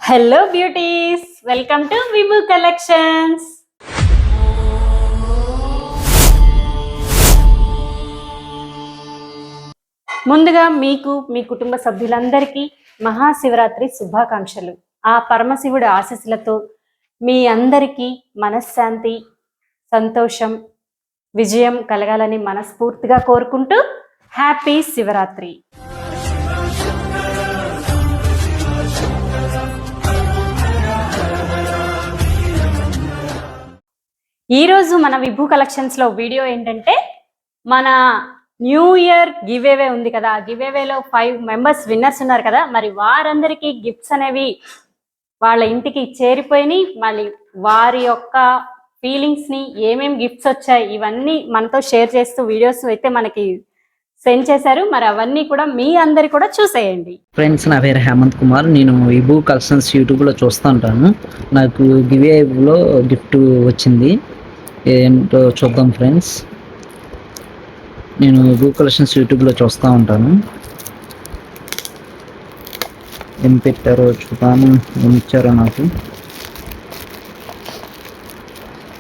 Hello beauties, welcome to Vibhu collections. ముందుగా మీకు మీ కుటుంబ సభ్యులందరికీ మహాశివరాత్రి శుభాకాంక్షలు. ఆ పరమశివుడి ఆశీస్సులతో మీ అందరికీ మనశ్శాంతి, సంతోషం, విజయం కలగాలని మనస్ఫూర్తిగా కోరుకుంటూ హ్యాపీ శివరాత్రి. ఈరోజు మన విభూ కలెక్షన్స్లో వీడియో ఏంటంటే, మన న్యూ ఇయర్ గివేవే ఉంది కదా, గివేవేలో 5 మెంబర్స్ విన్నర్స్ ఉన్నారు కదా, మరి వారందరికీ గిఫ్ట్స్ అనేవి వాళ్ళ ఇంటికి చేరిపోయినాయి. మళ్ళీ వారి యొక్క ఫీలింగ్స్ని, ఏమేమి గిఫ్ట్స్ వచ్చాయి ఇవన్నీ మనతో షేర్ చేస్తూ వీడియోస్ అయితే మనకి సెండ్ చేశారు. మరి అవన్నీ కూడా మీ అందరి కూడా చూసేయండి. ఫ్రెండ్స్, నా పేరు హేమంత్ కుమార్. నేను విభూ కలెక్షన్స్ యూట్యూబ్లో చూస్తూ ఉంటాను. నాకు గివేలో గిఫ్ట్ వచ్చింది, ఏంటో చూద్దాం ఫ్రెండ్స్. నేను విభూ కలెక్షన్స్ యూట్యూబ్లో చూస్తూ ఉంటాను. ఏం పెట్టారో చూద్దాము, ఏమి ఇచ్చారో నాకు.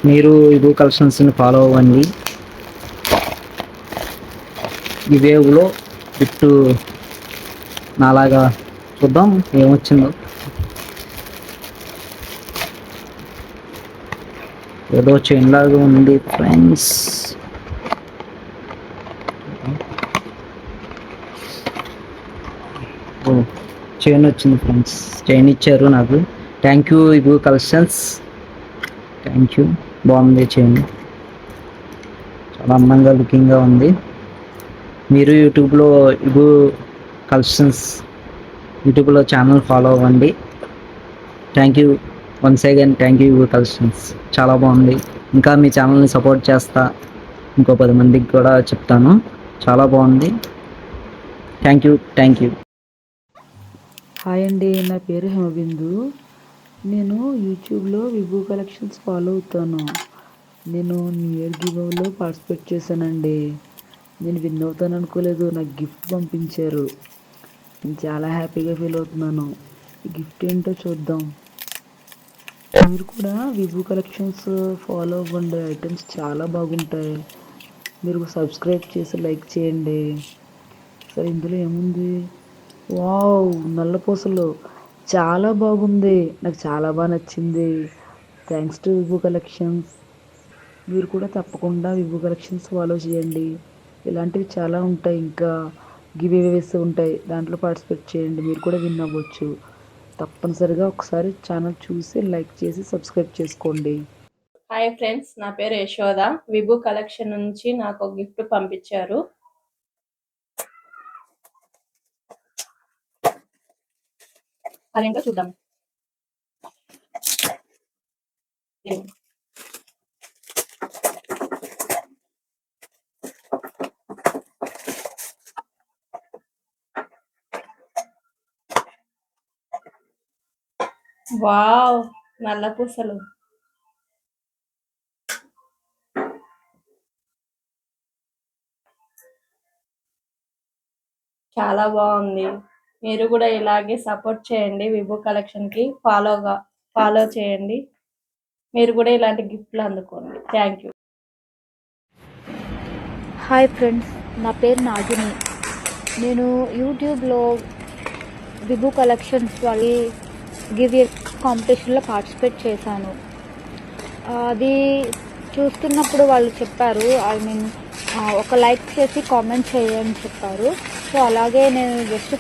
మీరు విభూ కలెక్షన్స్ని ఫాలో అవ్వండి. గివేలో గిఫ్ట్ నాలాగా చూద్దాం ఏమొచ్చిందో. ఏదో చైన్ లాగా ఉంది ఫ్రెండ్స్. ఓ, చైన్ వచ్చింది ఫ్రెండ్స్. చైన్ ఇచ్చారు నాకు. Thank you Vibhu collections, thank you. బాగుంది చైన్, చాలా అందంగా లుకింగ్గా ఉంది. మీరు యూట్యూబ్లో విభూ కలెక్షన్స్ యూట్యూబ్లో ఛానల్ ఫాలో అవ్వండి. Thank you once again, thank you Vibhu collections, చాలా బాగుంది. ఇంకా మీ ఛానల్ని సపోర్ట్ చేస్తా, ఇంకో 10 మందికి కూడా చెప్తాను. చాలా బాగుంది. Thank you. హాయ్ అండి, నా పేరు హేమబిందు. నేను యూట్యూబ్లో విభూ కలెక్షన్స్ ఫాలో అవుతాను. నేను న్యూ ఇయర్ గివ్లో పార్టిసిపేట్ చేశానండి. నేను విన్ అవుతాను అనుకోలేదు, నాకు గిఫ్ట్ పంపించారు. నేను చాలా హ్యాపీగా ఫీల్ అవుతున్నాను. ఈ గిఫ్ట్ ఏంటో చూద్దాం. మీరు కూడా విభూ కలెక్షన్స్ ఫాలో అవ్వండి, ఐటమ్స్ చాలా బాగుంటాయి. మీరు సబ్స్క్రైబ్ చేసి లైక్ చేయండి. సరే, ఇందులో ఏముంది? వావ్, నల్ల పూసలు, చాలా బాగుంది. నాకు చాలా బాగా నచ్చింది. Thanks to Vibhu collections. మీరు కూడా తప్పకుండా విభూ కలెక్షన్స్ ఫాలో చేయండి. ఇలాంటివి చాలా ఉంటాయి, ఇంకా గివేవేస్ ఉంటాయి, దాంట్లో పార్టిసిపేట్ చేయండి. మీరు కూడా విన్ అవ్వచ్చు. తప్పనిసరిగా ఒకసారి ఛానల్ చూసి లైక్ చేసి సబ్స్క్రైబ్ చేసుకోండి. హాయ్ ఫ్రెండ్స్, నా పేరు యశోద. విభూ కలెక్షన్ నుంచి నాకు ఒక గిఫ్ట్ పంపించారు. అదేంటో చూద్దాం. వావ్, నల్ల పూసలు. చాలా బాగుంది. మీరు కూడా ఇలాగే సపోర్ట్ చేయండి. విభూ కలెక్షన్కి ఫాలో చేయండి. మీరు కూడా ఇలాంటి గిఫ్ట్లు అందుకోండి. Thank you. హాయ్ ఫ్రెండ్స్, నా పేరు నాగిని. నేను యూట్యూబ్లో విభూ కలెక్షన్స్ వాళ్ళ గివ్ కాంపిటీషన్లో పార్టిసిపేట్ చేశాను. అది చూస్తున్నప్పుడు వాళ్ళు చెప్పారు, ఒక లైక్ చేసి కామెంట్ చేయని చెప్పారు. సో అలాగే నేను జస్ట్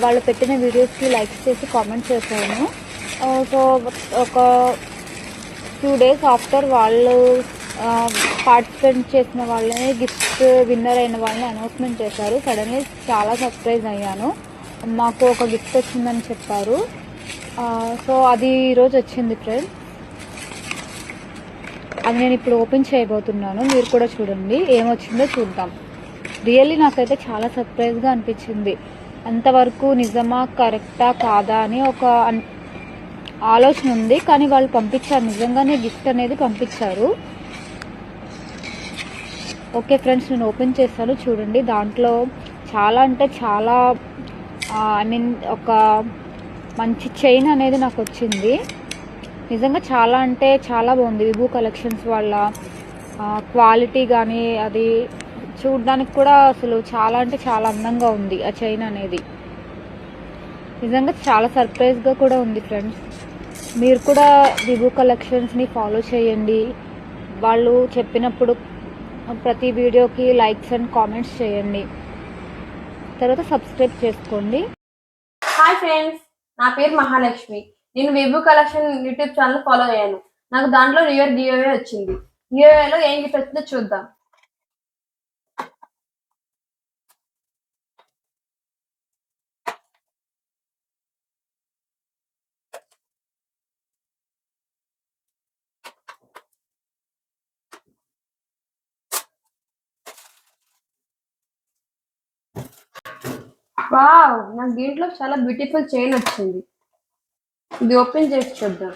వాళ్ళు పెట్టిన వీడియోస్కి లైక్ చేసి కామెంట్ చేశాను. సో ఒక 2 days ఆఫ్టర్ వాళ్ళు పార్టిసిపేట్ చేసిన వాళ్ళని, గిఫ్ట్ విన్నర్ అయిన వాళ్ళని అనౌన్స్మెంట్ చేశారు. సడన్లీ చాలా సర్ప్రైజ్ అయ్యాను. మాకు ఒక గిఫ్ట్ వచ్చిందని చెప్పారు. సో అది ఈరోజు వచ్చింది ఫ్రెండ్స్. అది నేను ఇప్పుడు ఓపెన్ చేయబోతున్నాను. మీరు కూడా చూడండి ఏమొచ్చిందో చూద్దాం. రియల్లీ నాకైతే చాలా సర్ప్రైజ్గా అనిపించింది. అంతవరకు నిజమా కరెక్టా కాదా అని ఒక ఆలోచన ఉంది, కానీ వాళ్ళు పంపించారు, నిజంగానే గిఫ్ట్ అనేది పంపించారు. ఓకే ఫ్రెండ్స్, నేను ఓపెన్ చేస్తాను, చూడండి. దాంట్లో చాలా అంటే చాలా ఒక మంచి చైన్ అనేది నాకు వచ్చింది. నిజంగా చాలా అంటే చాలా బాగుంది విభూ కలెక్షన్స్ వాళ్ళ క్వాలిటీ కానీ అది చూడడానికి కూడా అసలు చాలా అంటే చాలా అందంగా ఉంది ఆ చైన్ అనేది. నిజంగా చాలా సర్ప్రైజ్గా కూడా ఉంది ఫ్రెండ్స్. మీరు కూడా విభూ కలెక్షన్స్ని ఫాలో చేయండి. వాళ్ళు చెప్పినప్పుడు ప్రతి వీడియోకి లైక్స్ అండ్ కామెంట్స్ చేయండి. తర్వాత సబ్స్క్రైబ్ చేసుకోండి. హాయ్ ఫ్రెండ్స్, నా పేరు మహాలక్ష్మి. నేను విభూ కలెక్షన్ యూట్యూబ్ ఛానల్ ఫాలో అయ్యాను. నాకు దాంట్లో న్యూ ఇయర్ గివ్ అవే వచ్చింది. గివ్ అవేలో ఏం గిఫ్ట్ వచ్చిందో చూద్దాం. వావ్, నాకు దీంట్లో చాలా బ్యూటిఫుల్ చైన్ వచ్చింది. ఇది ఓపెన్ చేసి చూద్దాం.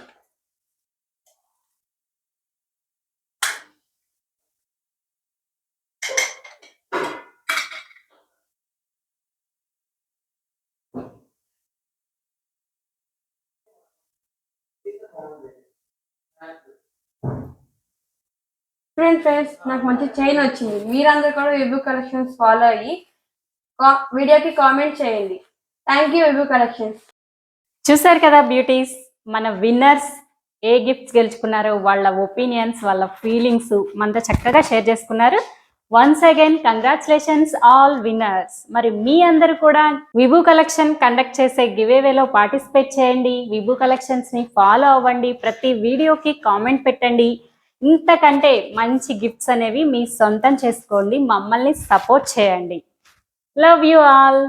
ఫ్రెండ్స్, నాకు మంచి చైన్ వచ్చింది. మీరందరూ కూడా విభూ కలెక్షన్స్ ఫాలో అయ్యి వీడియోకి కామెంట్ చేయండి. Thank you Vibhu collections. చూసారు కదా బ్యూటీస్, మన విన్నర్స్ ఏ గిఫ్ట్స్ గెలుచుకున్నారో వాళ్ళ ఒపీనియన్స్, వాళ్ళ ఫీలింగ్స్ మనతో చక్కగా షేర్ చేసుకున్నారు. Once again congratulations all winners. మరి మీ అందరూ కూడా విభూ కలెక్షన్ కండక్ట్ చేసే గివేవేలో పార్టిసిపేట్ చేయండి. విభూ కలెక్షన్స్ ని ఫాలో అవ్వండి. ప్రతి వీడియోకి కామెంట్ పెట్టండి. ఇంతకంటే మంచి గిఫ్ట్స్ అనేవి మీ సొంతం చేసుకోండి. మమ్మల్ని సపోర్ట్ చేయండి. Love you all.